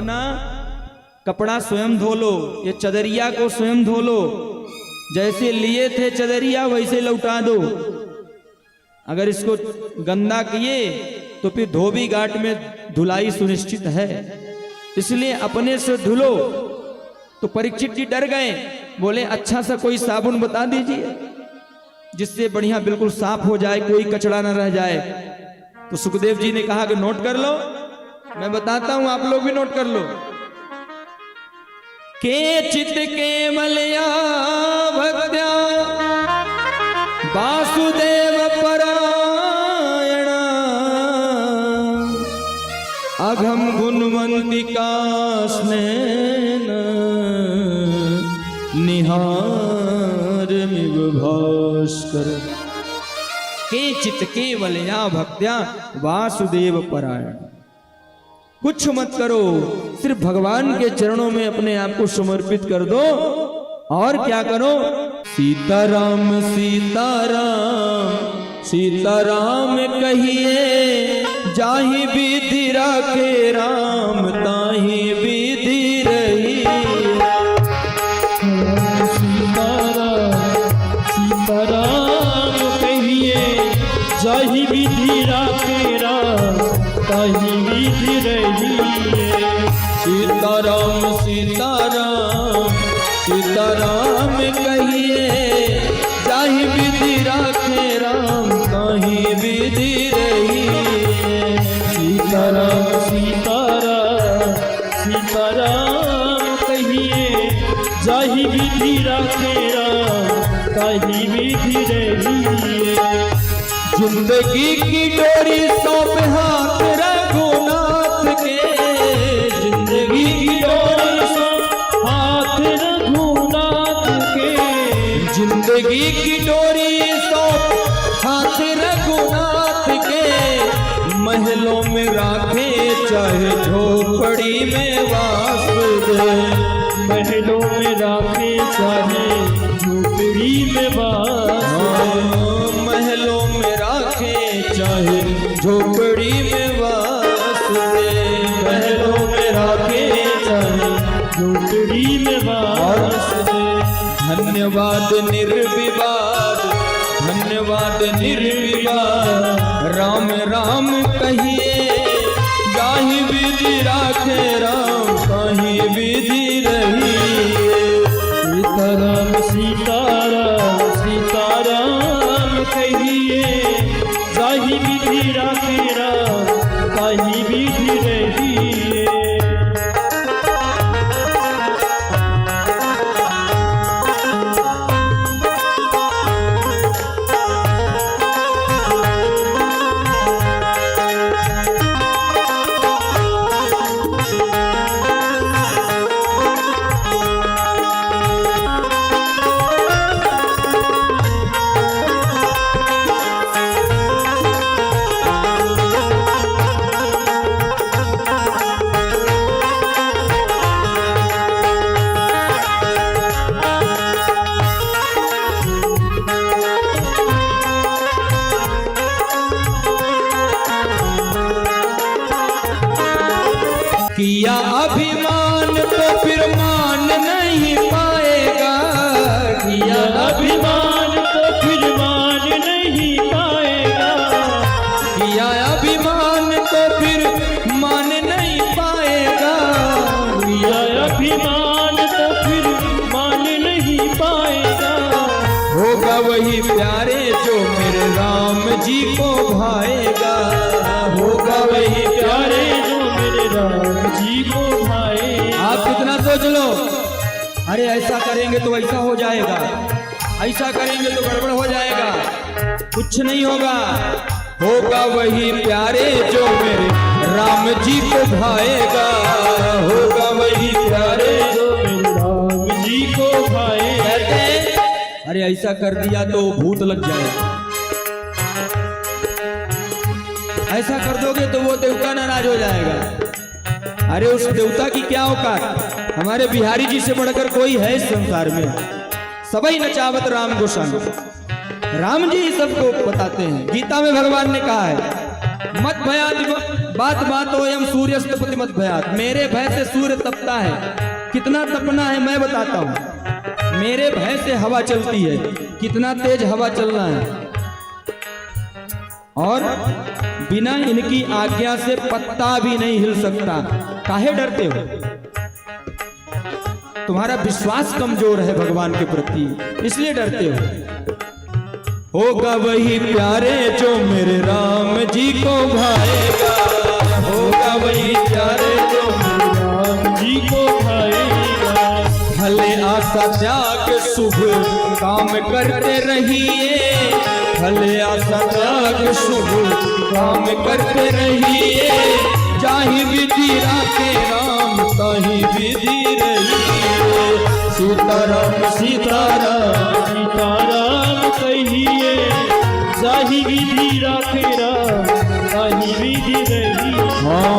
अपना कपड़ा स्वयं धो लो, ये चदरिया को स्वयं धो लो, जैसे लिए थे चदरिया वैसे लौटा दो। अगर इसको गंदा किए तो फिर धोबी घाट में धुलाई सुनिश्चित है, इसलिए अपने से धुलो। तो परीक्षित जी डर गए, बोले अच्छा सा कोई साबुन बता दीजिए जिससे बढ़िया बिल्कुल साफ हो जाए, कोई कचड़ा न रह जाए। तो सुखदेव जी ने कहा कि नोट कर लो, मैं बताता हूं, आप लोग भी नोट कर लो। के चित केवलया भक्त्या वासुदेव परायण अघम गुणवंतिका स्नेन निहारमिव भास्कर। केचित् केवलया भक्त्या वासुदेव परायण। कुछ मत करो, सिर्फ भगवान के चरणों में अपने आप को समर्पित कर दो। और क्या करो? सीताराम सीताराम सीताराम कहिए, जाहि विधि राखे राम ताहि विधि रही। सीताराम कहिए, जाहि विधि राखे राम ताहि विधि रही। सीताराम सीताराम सीताराम कहिए, जाहि विधि राखे राम ताहि विधि रही। सीताराम सीताराम सीताराम कहिए, जाहि विधि राखे राम ताहि विधि रही। जिंदगी की डोरी सौंप हाथ रघुनाथ के, जिंदगी की डोरी सौंप हाथ रघुनाथ के। जिंदगी की डोरी सौंप हाथ रघुनाथ के। महलों में राखे चाहे झोपड़ी में वास दे। महलों में राखे चाहे झोपड़ी में वास दे। महलों में राखे चाहे झोपड़ी में वास दे। महलों में राखे चाहे झोपड़ी में वास दे। धन्यवाद निर्विवाद धन्यवाद निर्विवाद राम राम कहिए, जाहि विधि राखे राम ताहि विधि रही। सीताराम सीताराम सीताराम कहिए, जाहि विधि राखे राम ताहि विधि रही। किया अभिमान तो फिर मान नहीं पाएगा। किया अभिमान तो फिर मान नहीं पाएगा। किया अभिमान तो फिर मान नहीं पाएगा। किया अभिमान तो फिर मान नहीं पाएगा। होगा वही प्यारे जो मेरे राम जी को भाएगा। होगा वही प्यारे जो मेरे राम जी को भाए। आप कितना सोच लो, अरे ऐसा करेंगे तो ऐसा हो जाएगा, ऐसा करेंगे तो गड़बड़ हो जाएगा, कुछ नहीं होगा। होगा वही प्यारे जो मेरे राम जी को भाएगा। होगा वही प्यारे जो मेरे राम जी को भाए। कहते अरे ऐसा कर दिया तो भूत लग जाएगा, ऐसा कर दोगे तो वो देवता नाराज हो जाएगा। अरे उस देवता की क्या औकात, हमारे बिहारी जी से बढ़कर कोई है इस संसार में। सबई नचावत राम गोसाई, राम जी सबको बताते हैं। गीता में भगवान ने कहा है मत भयाद बात बात हो एम सूर्य तपति भयात, मेरे भय से सूर्य तपता है। कितना तपना है मैं बताता हूं। मेरे भय से हवा चलती है, कितना तेज हवा चलना है। और बिना इनकी आज्ञा से पत्ता भी नहीं हिल सकता। काहे डरते हो? तुम्हारा विश्वास कमजोर है भगवान के प्रति, इसलिए डरते हो। होगा वही प्यारे जो मेरे राम जी को भाएगा, होगा वही प्यारे जो मेरे राम जी को भाएगा। भले आशा त्याग शुभ काम करते रहिए, भले आशा त्याग शुभ काम करते रहिए। चाहे विधि राखे राम ताही विधि रहिए। सीताराम सीताराम सीताराम कहिए, साही विधि राखे राम, साही विधि रही। हाँ